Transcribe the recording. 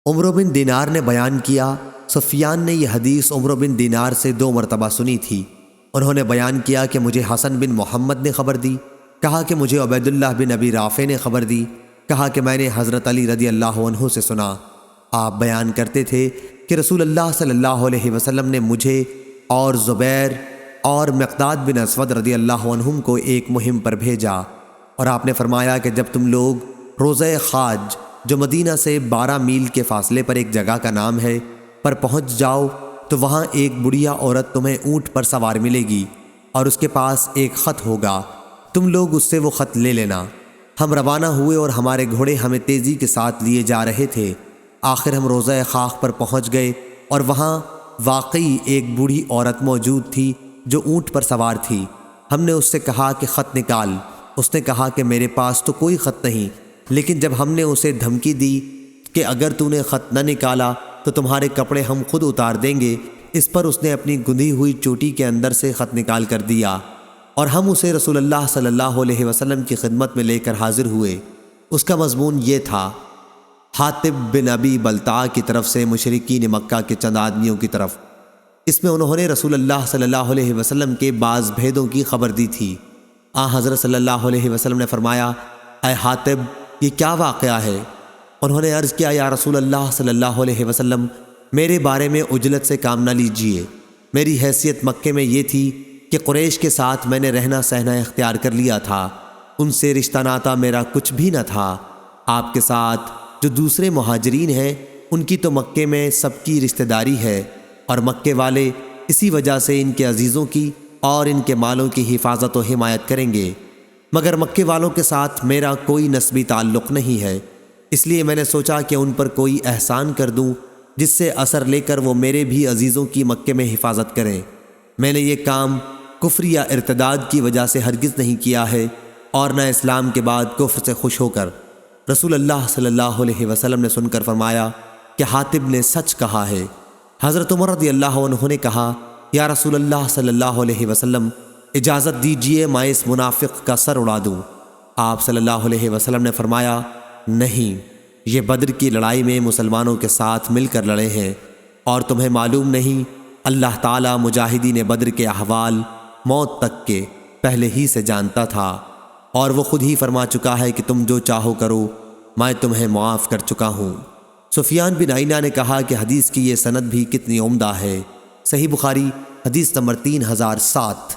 عمرو بن دینار نے بیان کیا، سفیان نے یہ حدیث عمرو بن دینار سے 2 مرتبہ سنی تھی۔ انہوں نے بیان کیا کہ مجھے حسن بن محمد نے خبر دی، کہا کہ مجھے عبید اللہ بن ابی رافع نے خبر دی، کہا کہ میں نے حضرت علی رضی اللہ عنہ سے سنا، آپ بیان کرتے تھے کہ رسول اللہ صلی اللہ علیہ وسلم نے مجھے اور زبیر اور مقداد بن اسود رضی اللہ عنہم کو ایک مہم پر بھیجا، اور آپ نے فرمایا کہ جب تم لوگ روضہ خاج جو مدینہ سے 12 میل کے فاصلے پر ایک جگہ کا نام ہے پر پہنچ جاؤ تو وہاں ایک بڑھیا عورت تمہیں اونٹ پر سوار ملے گی اور اس کے پاس ایک خط ہوگا، تم لوگ اس سے وہ خط لے لینا۔ ہم روانہ ہوئے اور ہمارے گھوڑے ہمیں تیزی کے ساتھ لیے جا رہے تھے۔ آخر ہم روضہ خاک پر پہنچ گئے اور وہاں واقعی ایک بوڑھی عورت موجود تھی جو اونٹ پر سوار تھی۔ ہم نے اس سے کہا کہ خط نکال۔ اس نے کہا کہ میرے پاس تو کوئی خط نہیں، لیکن جب ہم نے اسے دھمکی دی کہ اگر تو نے خط نہ نکالا تو تمہارے کپڑے ہم خود اتار دیں گے، اس پر اس نے اپنی گندھی ہوئی چوٹی کے اندر سے خط نکال کر دیا اور ہم اسے رسول اللہ صلی اللہ علیہ وسلم کی خدمت میں لے کر حاضر ہوئے۔ اس کا مضمون یہ تھا، حاطب بن ابی بلتع کی طرف سے مشرکین مکہ کے چند آدمیوں کی طرف۔ اس میں انہوں نے رسول اللہ صلی اللہ علیہ وسلم کے بعض بھیدوں کی خبر دی تھی۔ حضرت صلی اللہ علیہ وسلم نے فرمایا، اے حاطب، یہ کیا واقعہ ہے؟ انہوں نے عرض کیا، یا رسول اللہ صلی اللہ علیہ وسلم، میرے بارے میں عجلت سے کام نہ لیجئے۔ میری حیثیت مکے میں یہ تھی کہ قریش کے ساتھ میں نے رہنا سہنا اختیار کر لیا تھا، ان سے رشتہ ناتا میرا کچھ بھی نہ تھا۔ آپ کے ساتھ جو دوسرے مہاجرین ہیں ان کی تو مکے میں سب کی رشتہ داری ہے، اور مکے والے اسی وجہ سے ان کے عزیزوں کی اور ان کے مالوں کی حفاظت و حمایت کریں گے، مگر مکے والوں کے ساتھ میرا کوئی نسبی تعلق نہیں ہے، اس لیے میں نے سوچا کہ ان پر کوئی احسان کر دوں جس سے اثر لے کر وہ میرے بھی عزیزوں کی مکے میں حفاظت کریں۔ میں نے یہ کام کفر یا ارتداد کی وجہ سے ہرگز نہیں کیا ہے، اور نہ اسلام کے بعد کفر سے خوش ہو کر۔ رسول اللہ صلی اللہ علیہ وسلم نے سن کر فرمایا کہ حاطب نے سچ کہا ہے۔ حضرت عمر رضی اللہ عنہ نے کہا، یا رسول اللہ صلی اللہ علیہ وسلم، اجازت دیجئے میں اس منافق کا سر اڑا دوں۔ آپ صلی اللہ علیہ وسلم نے فرمایا، نہیں، یہ بدر کی لڑائی میں مسلمانوں کے ساتھ مل کر لڑے ہیں، اور تمہیں معلوم نہیں اللہ تعالیٰ مجاہدین بدر کے احوال موت تک کے پہلے ہی سے جانتا تھا، اور وہ خود ہی فرما چکا ہے کہ تم جو چاہو کرو، میں تمہیں معاف کر چکا ہوں۔ سفیان بن عیینہ نے کہا کہ حدیث کی یہ سند بھی کتنی عمدہ ہے۔ صحیح بخاری حدیث نمبر 3007۔